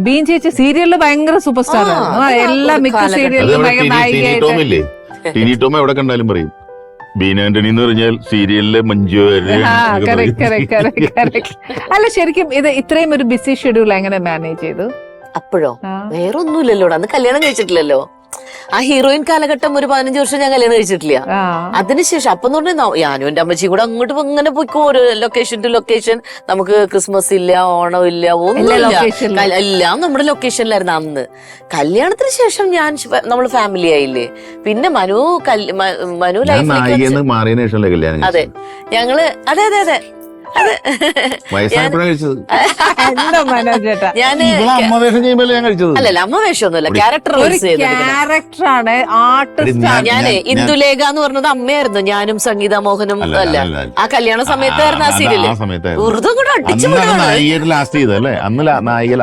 Been ചേച്ചി സീരിയലില് ഭയങ്കര super star ആയിരുന്നു. എല്ലാ മിക്ക സീരിയലിലും ഭയങ്കര നായികയായിട്ട്. ടിനി ടോം എവിടെ കണ്ടാലും പറയും ബീന ആന്റണി എന്ന് പറഞ്ഞാൽ സീരിയലിലെ മഞ്ജു അല്ല ശരിക്കും ഇത് ഇത്രയും ഒരു ബിസി ഷെഡ്യൂൾ എങ്ങനെ മാനേജ് ചെയ്തു? അപ്പോഴോ വേറെ ഒന്നുമില്ലല്ലോ, അന്ന് കല്യാണം കഴിച്ചിട്ടില്ലല്ലോ. ആ ഹീറോയിൻ കാലഘട്ടം ഒരു 15 വർഷം ഞാൻ കല്യാണം കഴിച്ചിട്ടില്ല. അതിനുശേഷം അപ്പൊ എന്ന് പറഞ്ഞാൽ ഞാനും എന്റെ അമ്മച്ചി കൂടെ അങ്ങോട്ട് ഇങ്ങനെ പോയിക്കോ, ഒരു ലൊക്കേഷൻ ടു ലൊക്കേഷൻ. നമുക്ക് ക്രിസ്മസ് ഇല്ല, ഓണം ഇല്ല, ഒന്നുമില്ല, എല്ലാം നമ്മുടെ ലൊക്കേഷനിലായിരുന്നു അന്ന്. കല്യാണത്തിന് ശേഷം നമ്മള് ഫാമിലി ആയില്ലേ. പിന്നെ മനു ലൈഫിലേക്ക് മാറിയതിനു ശേഷമല്ലേ കല്യാണം? അതെ ഞങ്ങള് അതെ അതെ അതെ അതെ അല്ലല്ല അമ്മ വേഷമൊന്നുമല്ല, ക്യാരക്ടറാണ്. ഞാന് ഇന്ദുലേഖ എന്ന് പറഞ്ഞത് അമ്മയായിരുന്നു, ഞാനും സംഗീത മോഹനും അല്ല. ആ കല്യാണ സമയത്തായിരുന്നു ആ സീരിയല്. വെറുതെ കൂടെ അടിച്ചു ലാസ്റ്റ് ചെയ്തല്ലേ അന്ന് നായിക